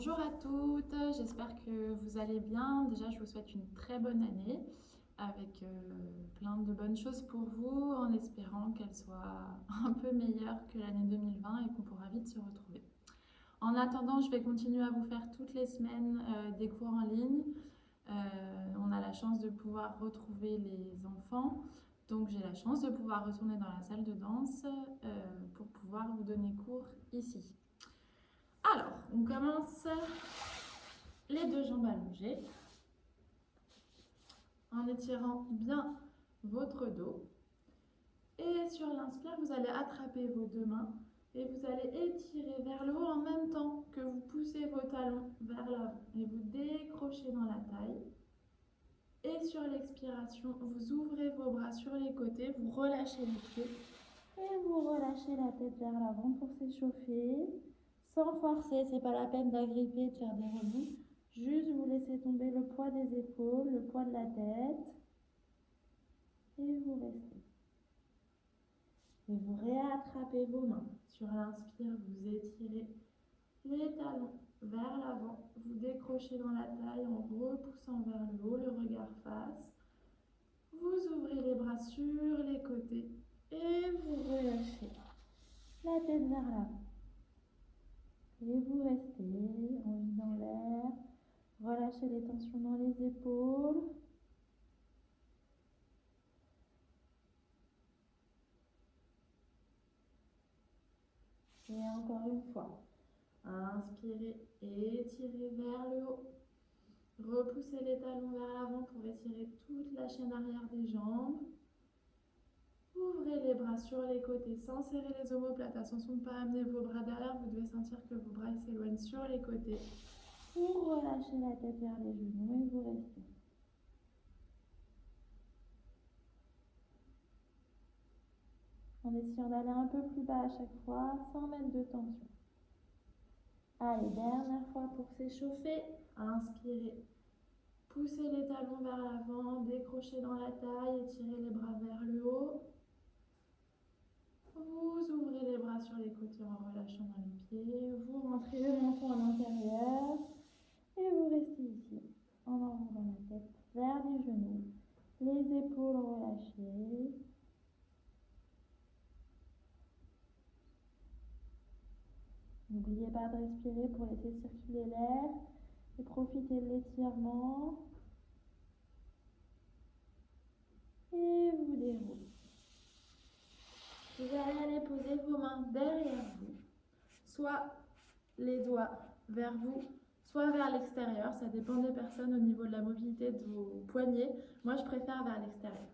Bonjour à toutes, j'espère que vous allez bien. Déjà, je vous souhaite une très bonne année avec plein de bonnes choses pour vous, en espérant qu'elle soit un peu meilleure que l'année 2020 et qu'on pourra vite se retrouver. En attendant, je vais continuer à vous faire toutes les semaines des cours en ligne. On a la chance de pouvoir retrouver les enfants, donc j'ai la chance de pouvoir retourner dans la salle de danse pour pouvoir vous donner cours ici. Alors, on commence les deux jambes allongées en étirant bien votre dos. Et sur l'inspire, vous allez attraper vos deux mains et vous allez étirer vers le haut en même temps que vous poussez vos talons vers l'avant et vous décrochez dans la taille. Et sur l'expiration, vous ouvrez vos bras sur les côtés, vous relâchez les pieds et vous relâchez la tête vers l'avant pour s'échauffer. Sans forcer, c'est pas la peine d'agripper, de faire des rebonds. Juste vous laissez tomber le poids des épaules, le poids de la tête. Et vous restez. Et vous réattrapez vos mains. Sur l'inspire, vous étirez les talons vers l'avant. Vous décrochez dans la taille en repoussant vers le haut, le regard face. Vous ouvrez les bras sur les côtés et vous relâchez la tête vers l'avant. Et vous restez en vie dans l'air. Relâchez les tensions dans les épaules. Et encore une fois. Inspirez, étirez vers le haut. Repoussez les talons vers l'avant pour étirer toute la chaîne arrière des jambes. Ouvrez les bras sur les côtés sans serrer les omoplates. Attention de ne pas amener vos bras derrière. Vous devez sentir que vos bras s'éloignent sur les côtés. Vous relâchez la tête vers les genoux et vous restez. En essayant d'aller un peu plus bas à chaque fois, sans mettre de tension. Allez, dernière fois pour s'échauffer. Inspirez. Poussez les talons vers l'avant, décrochez dans la taille, étirez les bras vers le haut. Vous ouvrez les bras sur les côtés en relâchant dans les pieds. Vous rentrez le menton à l'intérieur. Et vous restez ici, en enroulant la tête vers les genoux. Les épaules relâchées. N'oubliez pas de respirer pour laisser circuler l'air et profitez de l'étirement. Et vous déroulez. Vous allez aller poser vos mains derrière vous, soit les doigts vers vous, soit vers l'extérieur. Ça dépend des personnes au niveau de la mobilité de vos poignets. Moi, je préfère vers l'extérieur.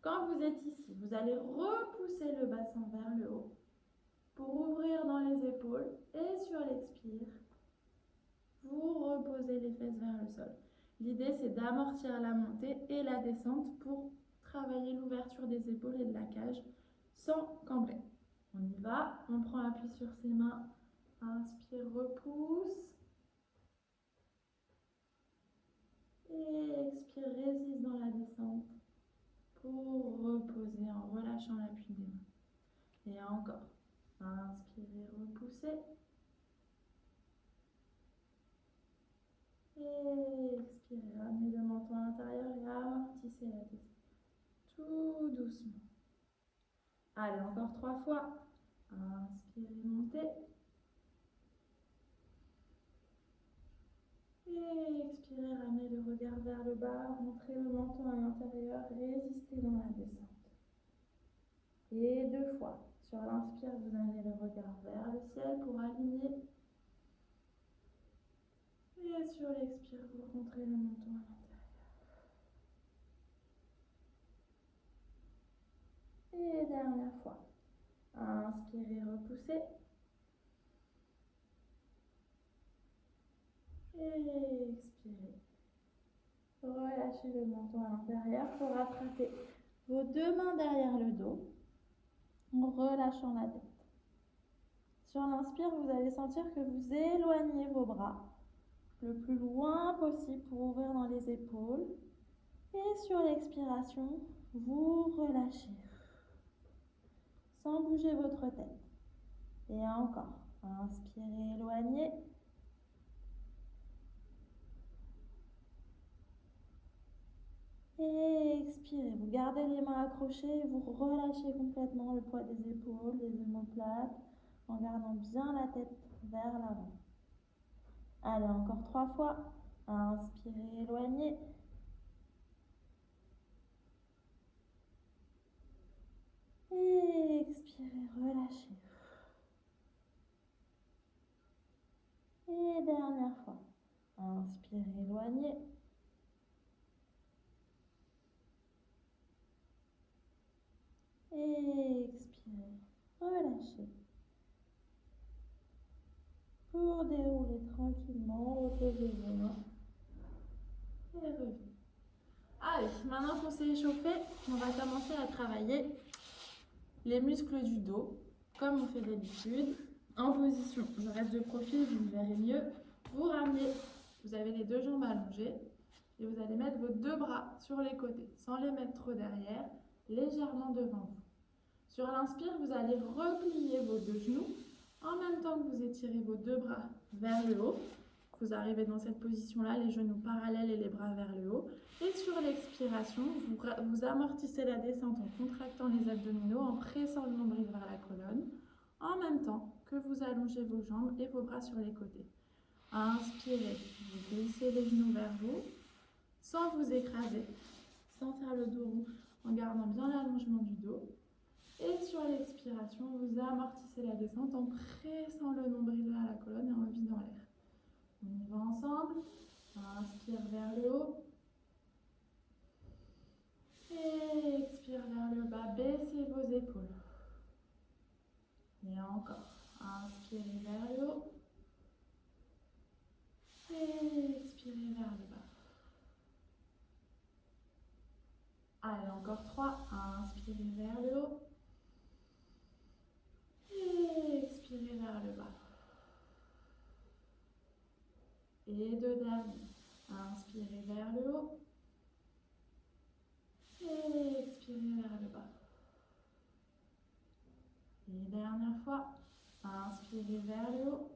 Quand vous êtes ici, vous allez repousser le bassin vers le haut pour ouvrir dans les épaules et sur l'expire, vous reposez les fesses vers le sol. L'idée, c'est d'amortir la montée et la descente pour travailler l'ouverture des épaules et de la cage sans cambrer. On y va, on prend appui sur ses mains, inspire, repousse. Et expire, résiste dans la descente pour reposer en relâchant l'appui des mains. Et encore. Inspirez, repoussez. Et expirez, ramenez le menton à l'intérieur et amortissez la descente. Tout doucement. Allez, encore 3 fois. Inspirez, montez. Et expirez, ramenez le regard vers le bas, rentrez le menton à l'intérieur, résistez dans la descente. Et 2 fois. Sur l'inspire, vous amenez le regard vers le ciel pour aligner. Et sur l'expire, vous rentrez le menton à l'intérieur. Et dernière fois. Inspirez, repoussez. Et expirez. Relâchez le menton à l'intérieur pour attraper vos 2 mains derrière le dos en relâchant la tête. Sur l'inspire, vous allez sentir que vous éloignez vos bras le plus loin possible pour ouvrir dans les épaules. Et sur l'expiration, vous relâchez sans bouger votre tête. Et encore. Inspirez, éloignez. Et expirez. Vous gardez les mains accrochées et vous relâchez complètement le poids des épaules, les omoplates, en gardant bien la tête vers l'avant. Allez, encore 3 fois. Inspirez, éloignez. Et expirez, relâchez. Et dernière fois. Inspirez, éloignez. Et expirez, relâchez. Pour dérouler tranquillement, reposez vos mains. Et revenez. Allez, maintenant qu'on s'est échauffé, on va commencer à travailler les muscles du dos, comme on fait d'habitude, en position. Je reste de profil, vous me verrez mieux. Vous ramenez, vous avez les 2 jambes allongées et vous allez mettre vos 2 bras sur les côtés, sans les mettre trop derrière, légèrement devant vous. Sur l'inspire, vous allez replier vos 2 genoux en même temps que vous étirez vos 2 bras vers le haut. Vous arrivez dans cette position-là, les genoux parallèles et les bras vers le haut. Et sur l'expiration, vous amortissez la descente en contractant les abdominaux, en pressant le nombril vers la colonne, en même temps que vous allongez vos jambes et vos bras sur les côtés. Inspirez, vous glissez les genoux vers vous, sans vous écraser, sans faire le dos rond, en gardant bien l'allongement du dos. Et sur l'expiration, vous amortissez la descente en pressant le nombril vers la colonne et en vidant l'air. On y va ensemble. Inspire vers le haut. Et expire vers le bas. Baissez vos épaules. Et encore. Inspirez vers le haut. Et expirez vers le bas. Allez, encore 3. Inspirez vers le haut. Et expirez vers le bas. Et 2 derniers. Inspirez vers le haut. Et expirez vers le bas. Et dernière fois. Inspirez vers le haut.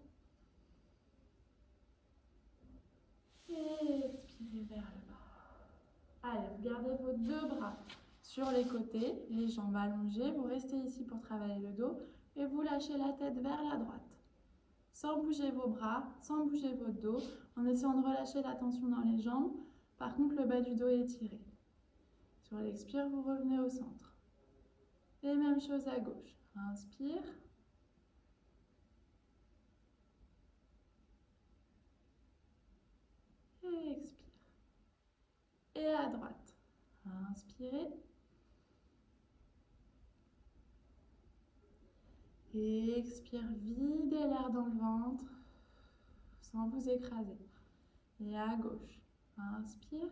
Et expirez vers le bas. Allez, vous gardez vos 2 bras sur les côtés, les jambes allongées. Vous restez ici pour travailler le dos et vous lâchez la tête vers la droite. Sans bouger vos bras, sans bouger votre dos, en essayant de relâcher la tension dans les jambes. Par contre, le bas du dos est étiré. Sur l'expire, vous revenez au centre. Et même chose à gauche. Inspire. Et expire. Et à droite. Inspirez. Et expire, videz l'air dans le ventre sans vous écraser. Et à gauche. Inspire.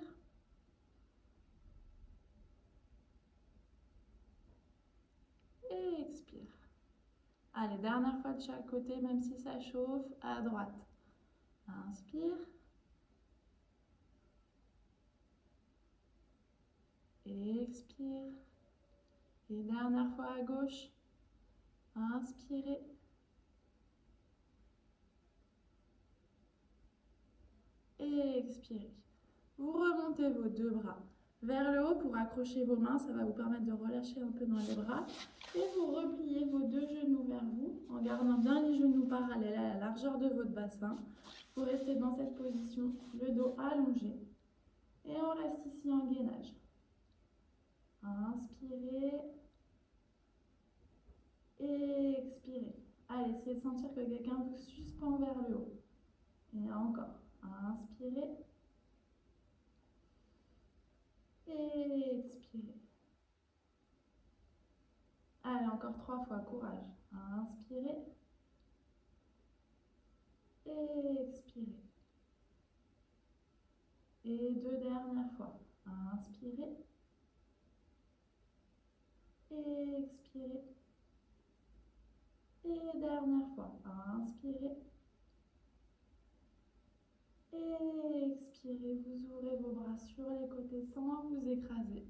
Et expire. Allez, dernière fois de chaque côté, même si ça chauffe, à droite. Inspire. Et expire. Et dernière fois à gauche. Inspirez. Et expirez. Vous remontez vos 2 bras vers le haut pour accrocher vos mains. Ça va vous permettre de relâcher un peu dans les bras. Et vous repliez vos 2 genoux vers vous en gardant bien les genoux parallèles à la largeur de votre bassin. Vous restez dans cette position, le dos allongé. Et on reste ici en gainage. Inspirez. Et expirez. Allez, essayez de sentir que quelqu'un vous suspend vers le haut. Et encore. Inspirez. Et expirez. Allez, encore 3 fois, courage. Inspirez. Et expirez. Et 2 dernières fois. Inspirez. Et expirez. Et dernière fois. Inspirez. Et expirez. Vous ouvrez vos bras sur les côtés sans vous écraser.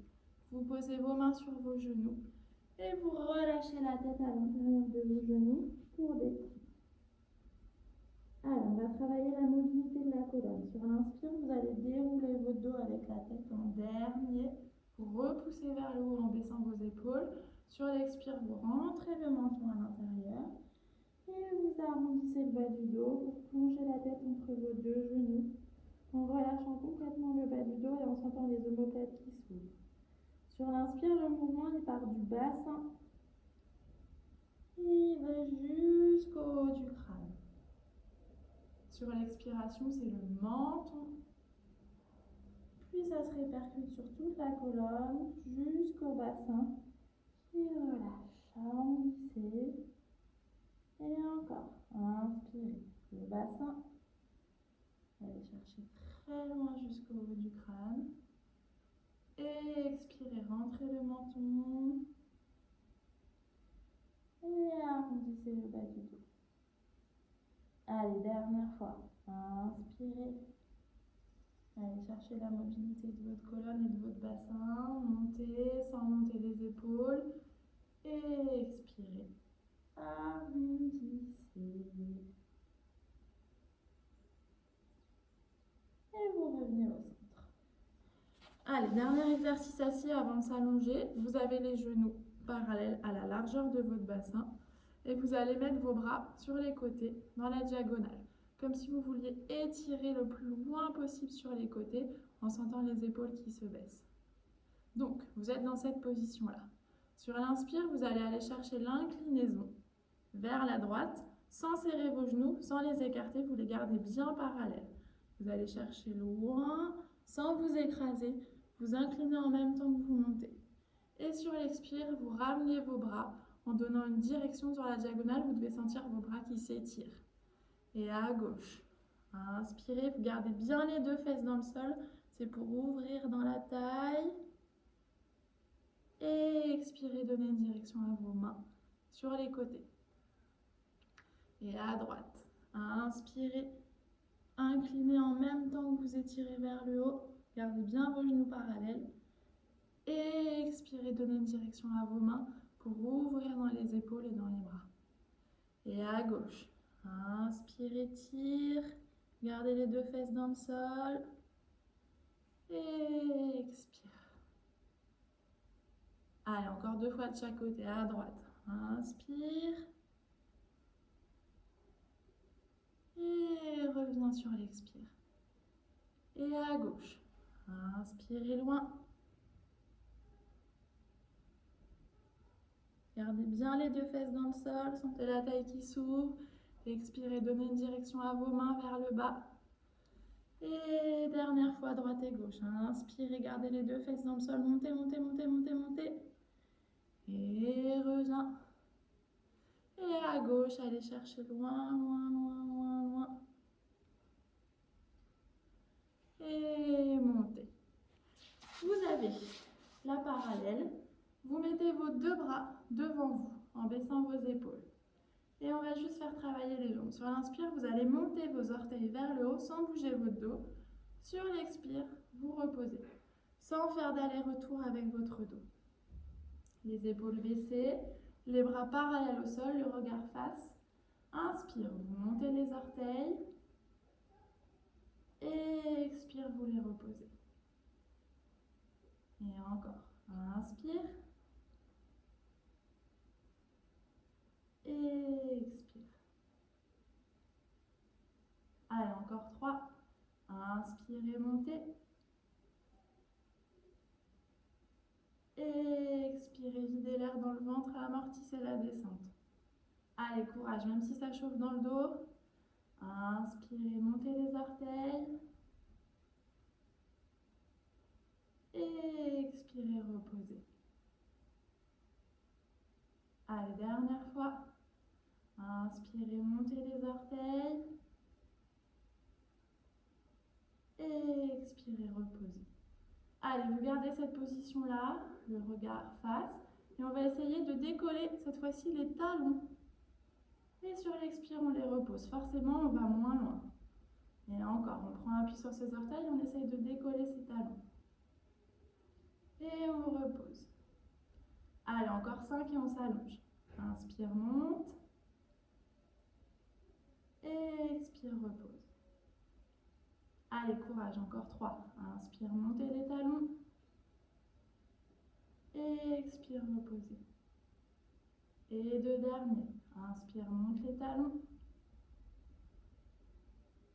Vous posez vos mains sur vos genoux. Et vous relâchez la tête à l'intérieur de vos genoux pour détendre. Alors, on va travailler la mobilité de la colonne. Sur l'inspire, vous allez dérouler votre dos avec la tête en dernier. Vous repoussez vers le haut en baissant vos épaules. Sur l'expire, vous rentrez le menton à l'intérieur. Et vous arrondissez le bas du dos pour plonger la tête entre vos deux genoux. En relâchant complètement le bas du dos et en sentant les omoplates qui s'ouvrent. Sur l'inspire, le mouvement il part du bassin. Il va jusqu'au haut du crâne. Sur l'expiration, c'est le menton. Puis ça se répercute sur toute la colonne, jusqu'au bassin. Qui relâche, arrondissez. Et encore, inspirez le bassin. Allez chercher très loin jusqu'au haut du crâne. Et expirez, rentrez le menton. Et arrondissez le bas du dos. Allez, dernière fois. Inspirez. Allez chercher la mobilité de votre colonne et de votre bassin. Montez sans monter les épaules. Et expirez. Arrondissez. Et vous revenez au centre. Allez, dernier exercice assis avant de s'allonger. Vous avez les genoux parallèles à la largeur de votre bassin. Et vous allez mettre vos bras sur les côtés, dans la diagonale. Comme si vous vouliez étirer le plus loin possible sur les côtés en sentant les épaules qui se baissent. Donc, vous êtes dans cette position-là. Sur l'inspire, vous allez aller chercher l'inclinaison vers la droite, sans serrer vos genoux, sans les écarter, vous les gardez bien parallèles. Vous allez chercher loin, sans vous écraser, vous inclinez en même temps que vous montez. Et sur l'expire, vous ramenez vos bras en donnant une direction sur la diagonale, vous devez sentir vos bras qui s'étirent. Et à gauche. Inspirez, vous gardez bien les deux fesses dans le sol, c'est pour ouvrir dans la taille. Et expirez, donnez une direction à vos mains sur les côtés. Et à droite. Inspirez, inclinez en même temps que vous étirez vers le haut, gardez bien vos genoux parallèles. Et expirez, donnez une direction à vos mains pour ouvrir dans les épaules et dans les bras. Et à gauche. Inspirez, tire. Gardez les deux fesses dans le sol. Et expire. Allez, encore 2 fois de chaque côté. À droite. Inspire. Et reviens sur l'expire. Et à gauche. Inspirez loin. Gardez bien les deux fesses dans le sol, sentez la taille qui s'ouvre. Expirez, donnez une direction à vos mains vers le bas. Et dernière fois, droite et gauche. Inspirez, gardez les deux fesses dans le sol, montez, montez, montez, montez, montez. Et reviens. Et à gauche, allez chercher loin, loin, loin, loin, loin. Et montez. Vous avez la parallèle. Vous mettez vos deux bras devant vous en baissant vos épaules. Et on va juste faire travailler les jambes. Sur l'inspire, vous allez monter vos orteils vers le haut sans bouger votre dos. Sur l'expire, vous reposez, sans faire d'aller-retour avec votre dos. Les épaules baissées, les bras parallèles au sol, le regard face. Inspire, vous montez les orteils. Et expire, vous les reposez. Et encore. Inspire. Et expire. Allez, encore 3. Inspirez, montez. Et expirez, videz l'air dans le ventre, amortissez la descente. Allez, courage, même si ça chauffe dans le dos. Inspirez, montez les orteils. Et expirez, reposez. Allez, dernière fois. Inspirez, montez les orteils. Et expirez, reposez. Allez, vous gardez cette position-là, le regard face. Et on va essayer de décoller cette fois-ci les talons. Et sur l'expire, on les repose. Forcément, on va moins loin. Et encore, on prend appui sur ses orteils, on essaye de décoller ses talons. Et on repose. Allez, encore 5 et on s'allonge. Inspire, monte. Expire, repose. Allez, courage, encore 3. Inspire, montez les talons. Expire, reposez. Et 2 derniers. Inspire, monte les talons.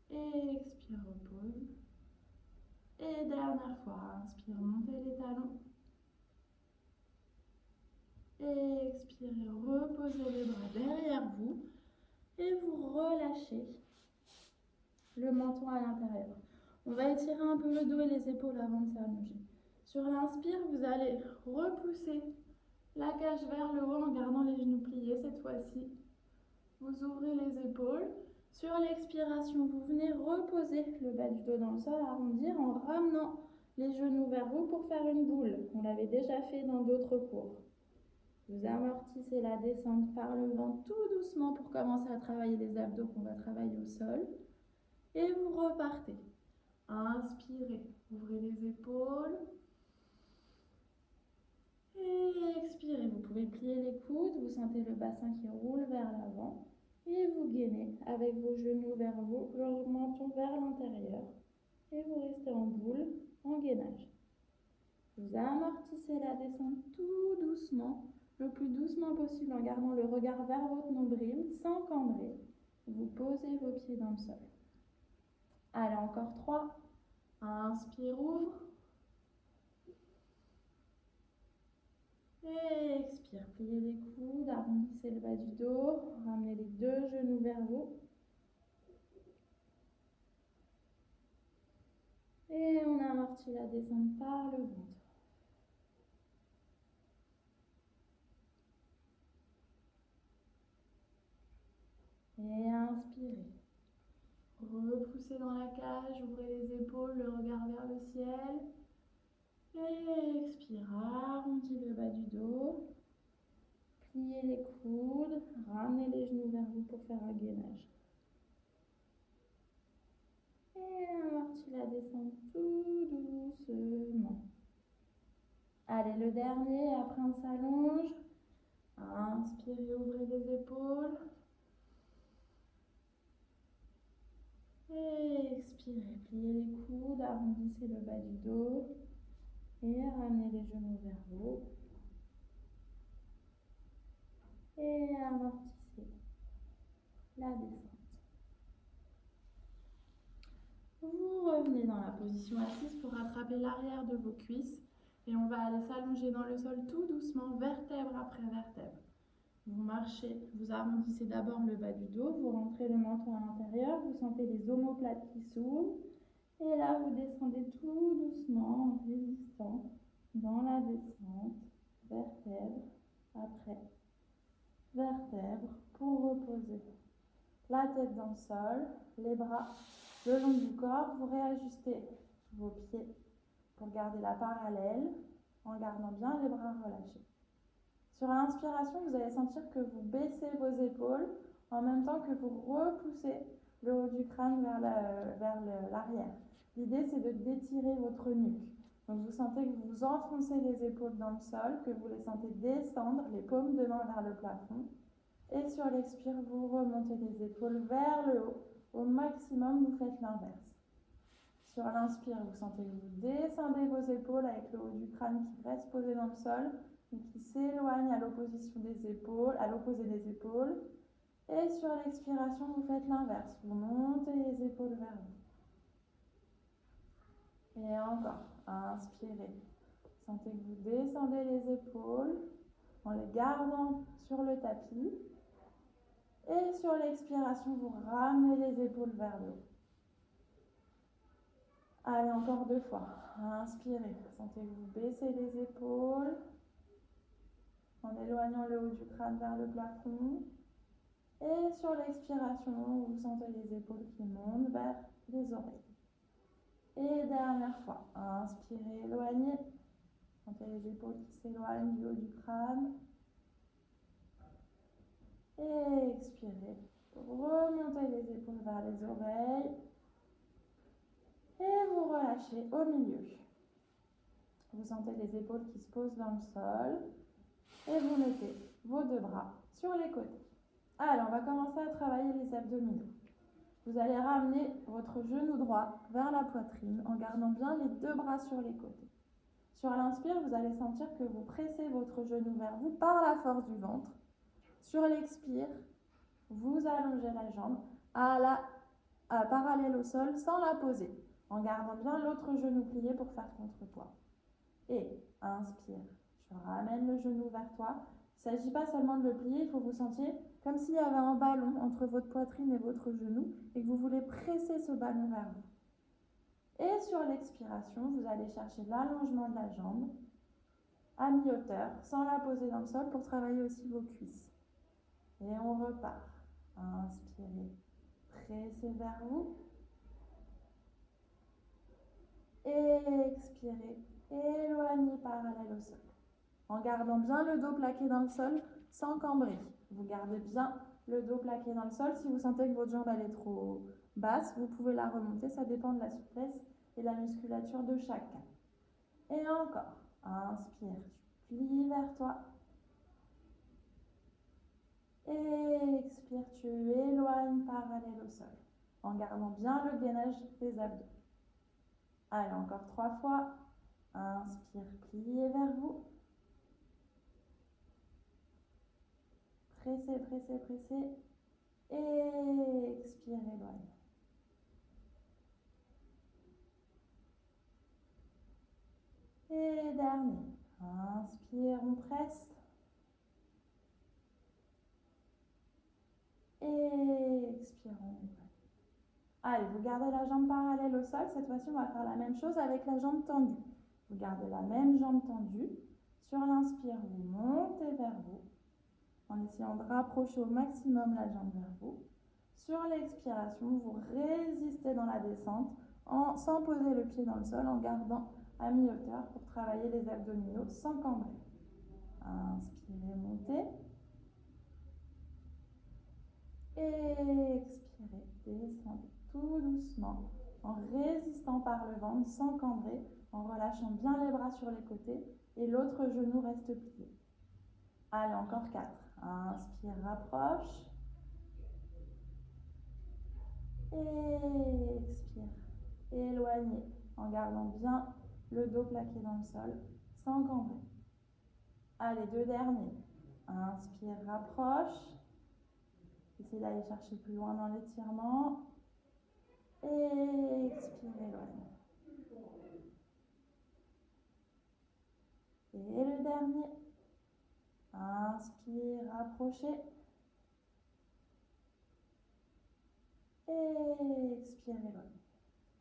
Expire, repose. Et dernière fois, inspire, montez les talons. Expirez, reposez les bras derrière vous. Et vous relâchez le menton à l'intérieur. On va étirer un peu le dos et les épaules avant de s'allonger. Sur l'inspire, vous allez repousser la cage vers le haut en gardant les genoux pliés cette fois-ci. Vous ouvrez les épaules. Sur l'expiration, vous venez reposer le bas du dos dans le sol, arrondir en ramenant les genoux vers vous pour faire une boule. On l'avait déjà fait dans d'autres cours. Vous amortissez la descente par le ventre tout doucement pour commencer à travailler les abdos qu'on va travailler au sol. Et vous repartez. Inspirez, ouvrez les épaules. Et expirez, vous pouvez plier les coudes, vous sentez le bassin qui roule vers l'avant. Et vous gainez avec vos genoux vers vous, le menton vers l'intérieur. Et vous restez en boule, en gainage. Vous amortissez la descente tout doucement, le plus doucement possible en gardant le regard vers votre nombril, sans cambrer. Vous posez vos pieds dans le sol. Allez, encore 3. Inspire, ouvre. Et expire, pliez les coudes, arrondissez le bas du dos, ramenez les 2 genoux vers vous. Et on amortit la descente par le ventre. Et inspirez. Repoussez dans la cage, ouvrez les épaules, le regard vers le ciel. Et expire, arrondis le bas du dos. Pliez les coudes, ramenez les genoux vers vous pour faire un gainage. Et amortis la descente tout doucement. Allez, le dernier, après on s'allonge. Inspirez, ouvrez les épaules. Et expirez, pliez les coudes, arrondissez le bas du dos. Et ramenez les genoux vers vous. Et amortissez la descente. Vous revenez dans la position assise pour rattraper l'arrière de vos cuisses. Et on va aller s'allonger dans le sol tout doucement, vertèbre après vertèbre. Vous marchez, vous arrondissez d'abord le bas du dos, vous rentrez le menton à l'intérieur, vous sentez les omoplates qui s'ouvrent. Et là, vous descendez tout doucement en résistant dans la descente, vertèbre après vertèbre, pour reposer la tête dans le sol, les bras le long du corps. Vous réajustez vos pieds pour garder la parallèle en gardant bien les bras relâchés. Sur l'inspiration, vous allez sentir que vous baissez vos épaules en même temps que vous repoussez le haut du crâne vers l'arrière. L'idée, c'est de d'étirer votre nuque. Donc vous sentez que vous enfoncez les épaules dans le sol, que vous les sentez descendre, les paumes de main vers le plafond. Et sur l'expire, vous remontez les épaules vers le haut. Au maximum, vous faites l'inverse. Sur l'inspire, vous sentez que vous descendez vos épaules avec le haut du crâne qui reste posé dans le sol et qui s'éloigne à l'opposition des épaules, à l'opposé des épaules. Et sur l'expiration, vous faites l'inverse. Vous montez les épaules vers vous. Et encore, inspirez. Sentez que vous descendez les épaules en les gardant sur le tapis. Et sur l'expiration, vous ramenez les épaules vers le haut. Allez, encore 2 fois. Inspirez. Sentez que vous baissez les épaules en éloignant le haut du crâne vers le plafond. Et sur l'expiration, vous sentez les épaules qui montent vers les oreilles. Et dernière fois. Inspirez, éloignez. Sentez les épaules qui s'éloignent du haut du crâne. Et expirez. Remontez les épaules vers les oreilles. Et vous relâchez au milieu. Vous sentez les épaules qui se posent dans le sol. Et vous mettez vos 2 bras sur les côtés. Alors, on va commencer à travailler les abdominaux. Vous allez ramener votre genou droit vers la poitrine en gardant bien les deux bras sur les côtés. Sur l'inspire, vous allez sentir que vous pressez votre genou vers vous par la force du ventre. Sur l'expire, vous allongez la jambe parallèle au sol sans la poser, en gardant bien l'autre genou plié pour faire contrepoids. Et inspire, tu ramènes le genou vers toi. Il ne s'agit pas seulement de le plier, il faut que vous sentiez comme s'il y avait un ballon entre votre poitrine et votre genou et que vous voulez presser ce ballon vers vous. Et sur l'expiration, vous allez chercher l'allongement de la jambe à mi-hauteur, sans la poser dans le sol pour travailler aussi vos cuisses. Et on repart. Inspirez, pressez vers vous. Expirez, éloignez parallèle au sol. En gardant bien le dos plaqué dans le sol, sans cambrer. Vous gardez bien le dos plaqué dans le sol. Si vous sentez que votre jambe elle est trop basse, vous pouvez la remonter. Ça dépend de la souplesse et de la musculature de chacun. Et encore. Inspire, tu plies vers toi. Expire, tu éloignes parallèle au sol. En gardant bien le gainage des abdos. Allez, encore 3 fois. Inspire, pliez vers vous. Pressez, pressez, pressez. Expire, éloigne. Et dernier. Inspire, on presse. Expire, on éloigne. Allez, vous gardez la jambe parallèle au sol. Cette fois-ci, on va faire la même chose avec la jambe tendue. Vous gardez la même jambe tendue. Sur l'inspire, vous montez vers vous, en essayant de rapprocher au maximum la jambe vers vous. Sur l'expiration, vous résistez dans la descente sans poser le pied dans le sol, en gardant à mi-hauteur pour travailler les abdominaux sans cambrer. Inspirez, montez. Expirez, descendez tout doucement, en résistant par le ventre sans cambrer, en relâchant bien les bras sur les côtés et l'autre genou reste plié. Allez, encore 4. Inspire, rapproche. Expire, éloignez en gardant bien le dos plaqué dans le sol sans cambrer. Allez, 2 derniers. Inspire, rapproche. Essayez d'aller chercher plus loin dans l'étirement. Expire, éloigne. Et le dernier. Inspire, rapprochez. Expire, éloigne.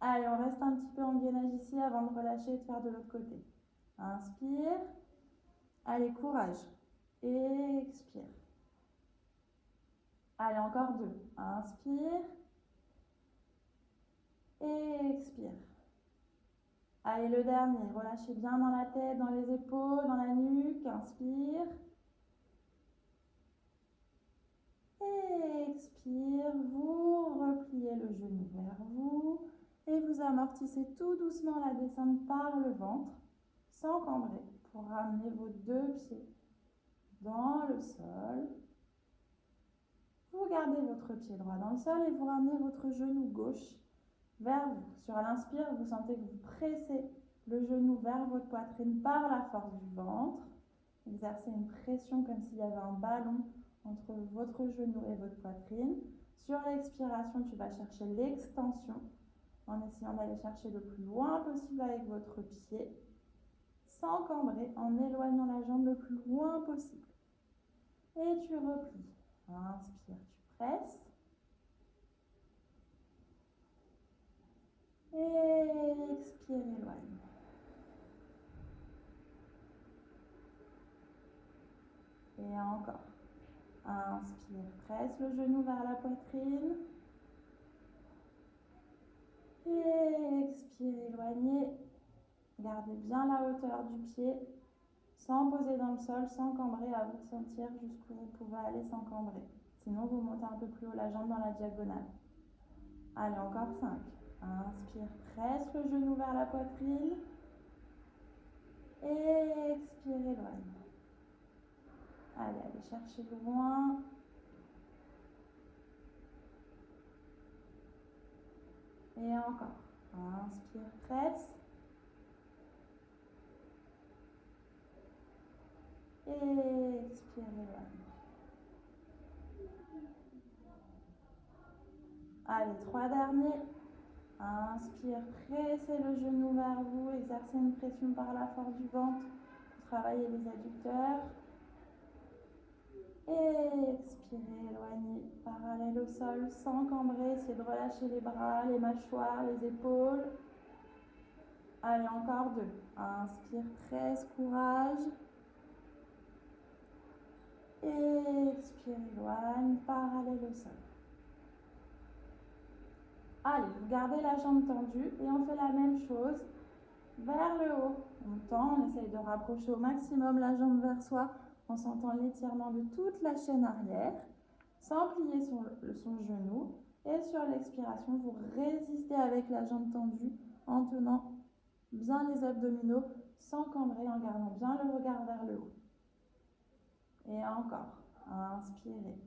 Allez, on reste un petit peu en gainage ici avant de relâcher et de faire de l'autre côté. Inspire. Allez, courage. Expire. Allez, encore 2. Inspire. Expire. Allez, le dernier. Relâchez bien dans la tête, dans les épaules, dans la nuque. Inspire. Expire. Vous repliez le genou vers vous. Et vous amortissez tout doucement la descente par le ventre, sans cambrer, pour ramener vos 2 pieds dans le sol. Vous gardez votre pied droit dans le sol et vous ramenez votre genou gauche vers vous. Sur l'inspire, vous sentez que vous pressez le genou vers votre poitrine par la force du ventre. Exercez une pression comme s'il y avait un ballon entre votre genou et votre poitrine. Sur l'expiration, tu vas chercher l'extension en essayant d'aller chercher le plus loin possible avec votre pied, sans cambrer, en éloignant la jambe le plus loin possible. Et tu replies. Inspire, tu presses. Expire, éloigne. Et encore. Inspire, presse le genou vers la poitrine. Expire, éloignez. Gardez bien la hauteur du pied, sans poser dans le sol, sans cambrer, à vous de sentir jusqu'où vous pouvez aller sans cambrer. Sinon, vous montez un peu plus haut la jambe dans la diagonale. Allez, encore 5. Inspire, presse le genou vers la poitrine. Expire, éloigne. Allez, allez chercher loin. Et encore. Inspire, presse. Expire, éloigne. Allez, 3 derniers. Inspire, pressez le genou vers vous, exercez une pression par la force du ventre pour travailler les adducteurs. Expirez, éloignez, parallèle au sol, sans cambrer, essayez de relâcher les bras, les mâchoires, les épaules. Allez, encore 2. Inspire, presse, courage. Expire, éloigne, parallèle au sol. Allez, vous gardez la jambe tendue et on fait la même chose vers le haut. On tend, on essaye de rapprocher au maximum la jambe vers soi en sentant l'étirement de toute la chaîne arrière, sans plier son genou. Et sur l'expiration, vous résistez avec la jambe tendue en tenant bien les abdominaux, sans cambrer, en gardant bien le regard vers le haut. Et encore, inspirez.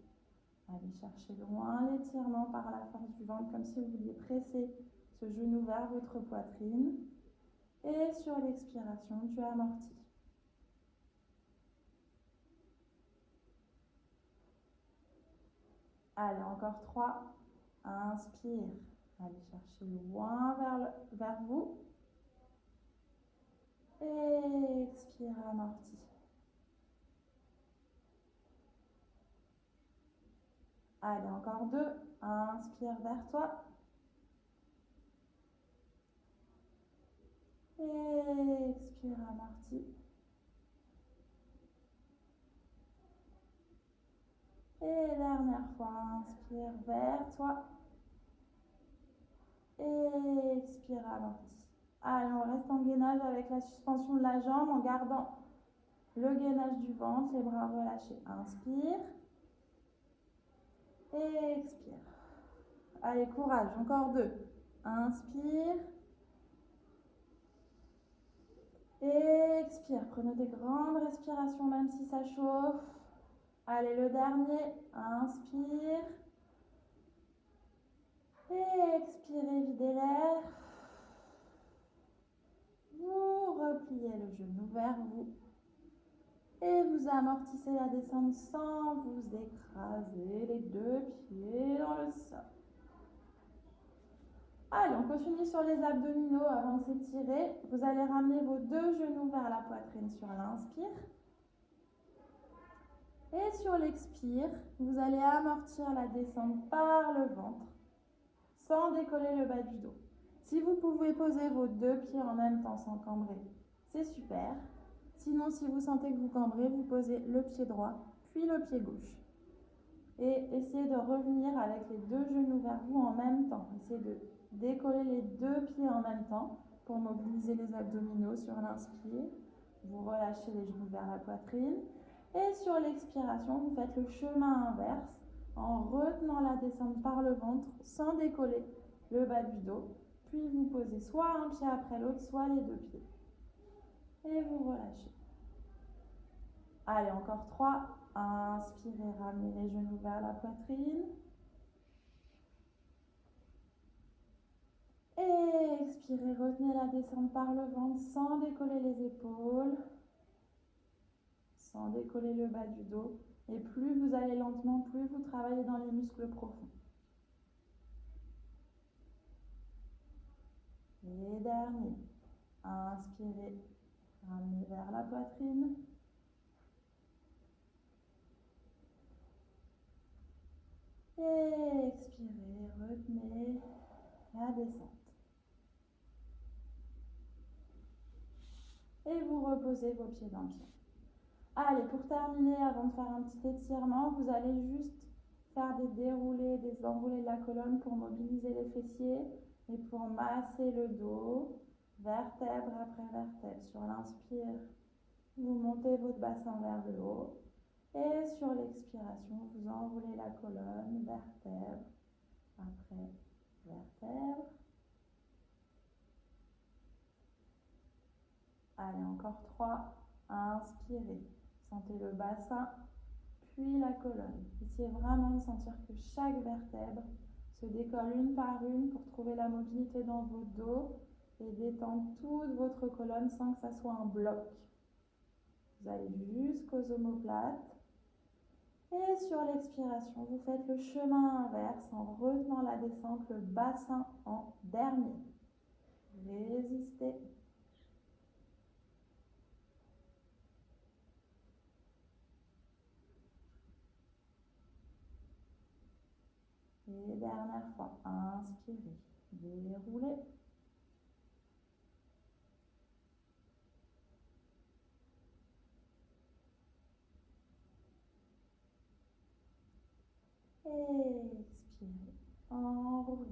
Allez chercher loin l'étirement par la force du ventre, comme si vous vouliez presser ce genou vers votre poitrine. Et sur l'expiration, tu amortis. Allez, encore 3. Inspire. Allez chercher loin vers vous. Et expire, amorti. Allez, encore 2. Inspire vers toi. Et expire, amorti. Et dernière fois, inspire vers toi. Et expire, amorti. Allez, on reste en gainage avec la suspension de la jambe en gardant le gainage du ventre, les bras relâchés. Inspire. Et expire. Allez, courage, encore 2. Inspire. Et expire. Prenez des grandes respirations même si ça chauffe. Allez, le dernier. Inspire. Et expirez, videz l'air. Vous repliez le genou vers vous. Et vous amortissez la descente sans vous écraser les 2 pieds dans le sol. Allez, on continue sur les abdominaux avant de s'étirer. Vous allez ramener vos 2 genoux vers la poitrine sur l'inspire. Et sur l'expire, vous allez amortir la descente par le ventre sans décoller le bas du dos. Si vous pouvez poser vos 2 pieds en même temps sans cambrer, c'est super. Sinon, si vous sentez que vous cambrez, vous posez le pied droit, puis le pied gauche. Et essayez de revenir avec les 2 genoux vers vous en même temps. Essayez de décoller les 2 pieds en même temps pour mobiliser les abdominaux sur l'inspire. Vous relâchez les genoux vers la poitrine. Et sur l'expiration, vous faites le chemin inverse en retenant la descente par le ventre sans décoller le bas du dos. Puis vous posez soit un pied après l'autre, soit les 2 pieds. Et vous relâchez. Allez, encore 3. Inspirez, ramenez les genoux vers la poitrine. Et expirez, retenez la descente par le ventre sans décoller les épaules, sans décoller le bas du dos. Et plus vous allez lentement, plus vous travaillez dans les muscles profonds. Et dernier. Inspirez, ramenez vers la poitrine. Et expirez, retenez la descente. Et vous reposez vos pieds dans le sol. Allez, pour terminer, avant de faire un petit étirement, vous allez juste faire des déroulés, des enroulés de la colonne pour mobiliser les fessiers et pour masser le dos, vertèbre après vertèbre. Sur l'inspire, vous montez votre bassin vers le haut. Et sur l'expiration, vous enroulez la colonne, vertèbre après vertèbre. Allez, encore 3. Inspirez. Sentez le bassin, puis la colonne. Essayez vraiment de sentir que chaque vertèbre se décollent une par une pour trouver la mobilité dans votre dos et détendre toute votre colonne sans que ça soit un bloc. Vous allez jusqu'aux omoplates. Et sur l'expiration, vous faites le chemin inverse en retenant la descente, le bassin en dernier. Résistez. Et dernière fois, inspirez, déroulez. Expirez, enroulez.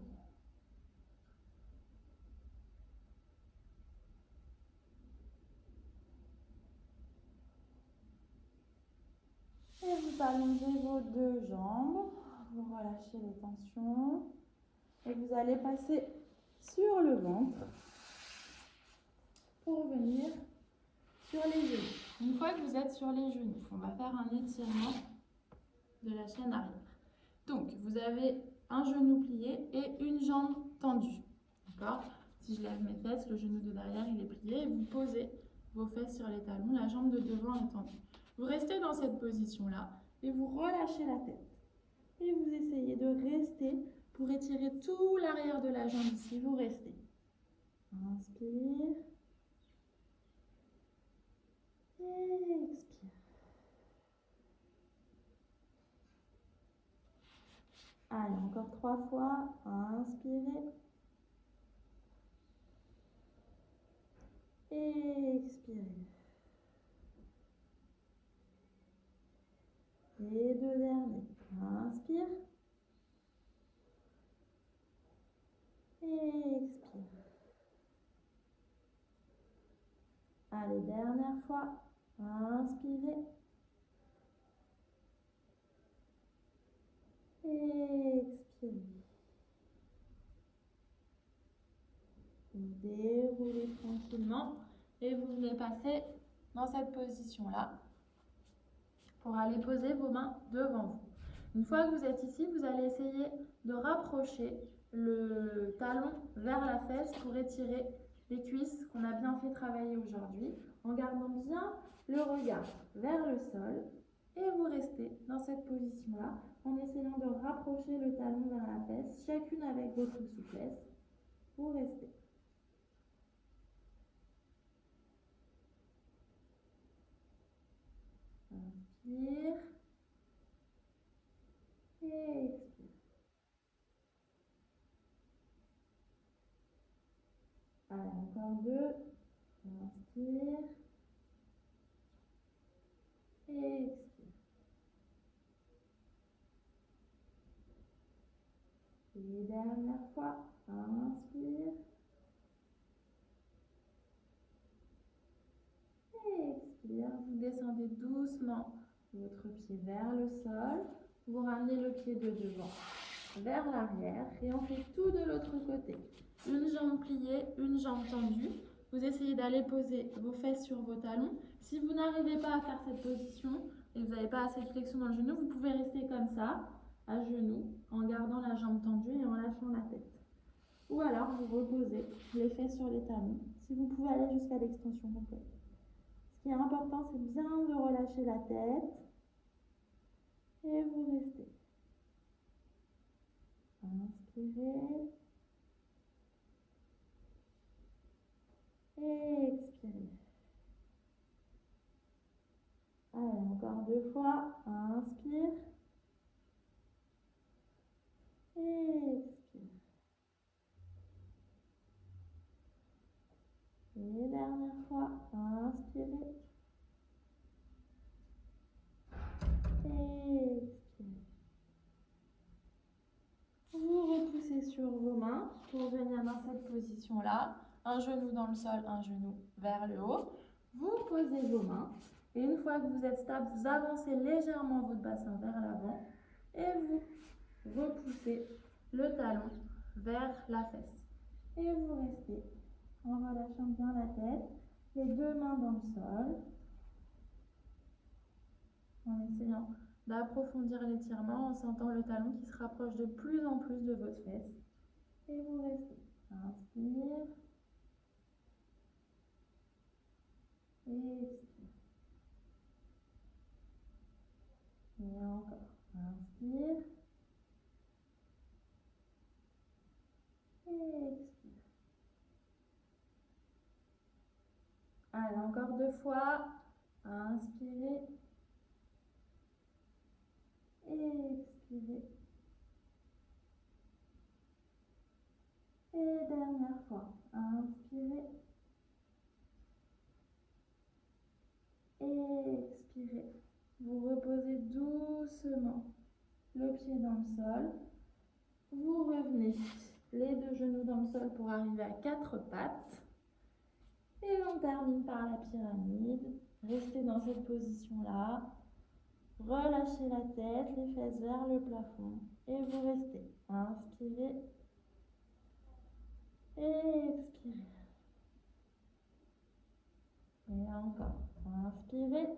Et vous allongez vos deux jambes, vous relâchez les tensions et vous allez passer sur le ventre pour venir sur les genoux. Une fois que vous êtes sur les genoux, on va faire un étirement de la chaîne arrière. Donc, vous avez un genou plié et une jambe tendue. D'accord? Si je lève mes fesses, le genou de derrière, il est plié et vous posez vos fesses sur les talons, la jambe de devant est tendue. Vous restez dans cette position-là et vous relâchez la tête. Et vous essayez de rester pour étirer tout l'arrière de la jambe ici. Vous restez. Inspire. Et expire. Allez, encore 3 fois. Inspirez. Et expirez. Et deux derniers. Inspire. Et expire. Allez, dernière fois. Inspirez. Et expirez. Déroulez tranquillement et vous venez passer dans cette position-là pour aller poser vos mains devant vous. Une fois que vous êtes ici, vous allez essayer de rapprocher le talon vers la fesse pour étirer les cuisses qu'on a bien fait travailler aujourd'hui en gardant bien le regard vers le sol et vous restez dans cette position-là en essayant de rapprocher le talon vers la fesse, chacune avec votre souplesse. Vous restez. Inspire. Et expire. Allez, encore 2. Inspire. Et expire. Et dernière fois. Inspire. Et expire. Vous descendez doucement votre pied vers le sol. Vous ramenez le pied de devant vers l'arrière et on fait tout de l'autre côté. Une jambe pliée, une jambe tendue. Vous essayez d'aller poser vos fesses sur vos talons. Si vous n'arrivez pas à faire cette position et vous n'avez pas assez de flexion dans le genou, vous pouvez rester comme ça, à genoux, en gardant la jambe tendue et en lâchant la tête. Ou alors vous reposez les fesses sur les talons, si vous pouvez aller jusqu'à l'extension complète. Ce qui est important, c'est bien de relâcher la tête et vous restez. Inspirez. Et expirez. Allez, encore 2 fois. Inspire. Et expire. Et dernière fois. Inspirez. Et expirez. Vous repoussez sur vos mains pour venir dans cette position-là. Un genou dans le sol, un genou vers le haut. Vous posez vos mains et une fois que vous êtes stable, vous avancez légèrement votre bassin vers l'avant et vous repoussez le talon vers la fesse. Et vous restez en relâchant bien la tête, les deux mains dans le sol, en essayant d'approfondir l'étirement en sentant le talon qui se rapproche de plus en plus de votre fesse. Et vous restez. Inspire. Expire. Et encore. Inspire. Et expire. Allez, encore 2 fois. Inspirez. Et expirez. Et dernière fois. Inspirez. Et expirez. Vous reposez doucement le pied dans le sol. Vous revenez les 2 genoux dans le sol pour arriver à 4 pattes. Et on termine par la pyramide. Restez dans cette position-là. Relâchez la tête, les fesses vers le plafond. Et vous restez. Inspirez. Et expirez. Et encore. Inspirez.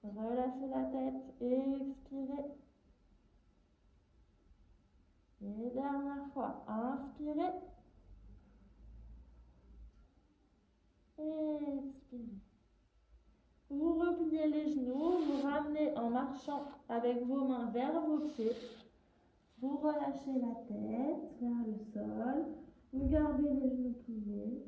Relâchez la tête et expirez. Et dernière fois. Inspirez. Et expirez. Vous repliez les genoux, vous ramenez en marchant avec vos mains vers vos pieds. Vous relâchez la tête vers le sol. Vous gardez les genoux pliés.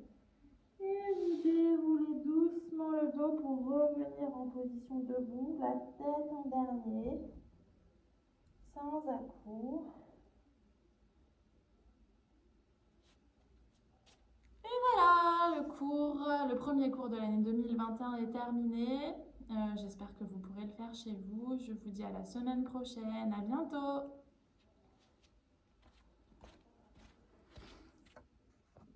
Et vous déroulez doucement le dos pour revenir en position debout, la tête en dernier, sans à-coups. Et voilà, le premier cours de l'année 2021 est terminé. J'espère que vous pourrez le faire chez vous. Je vous dis à la semaine prochaine. À bientôt!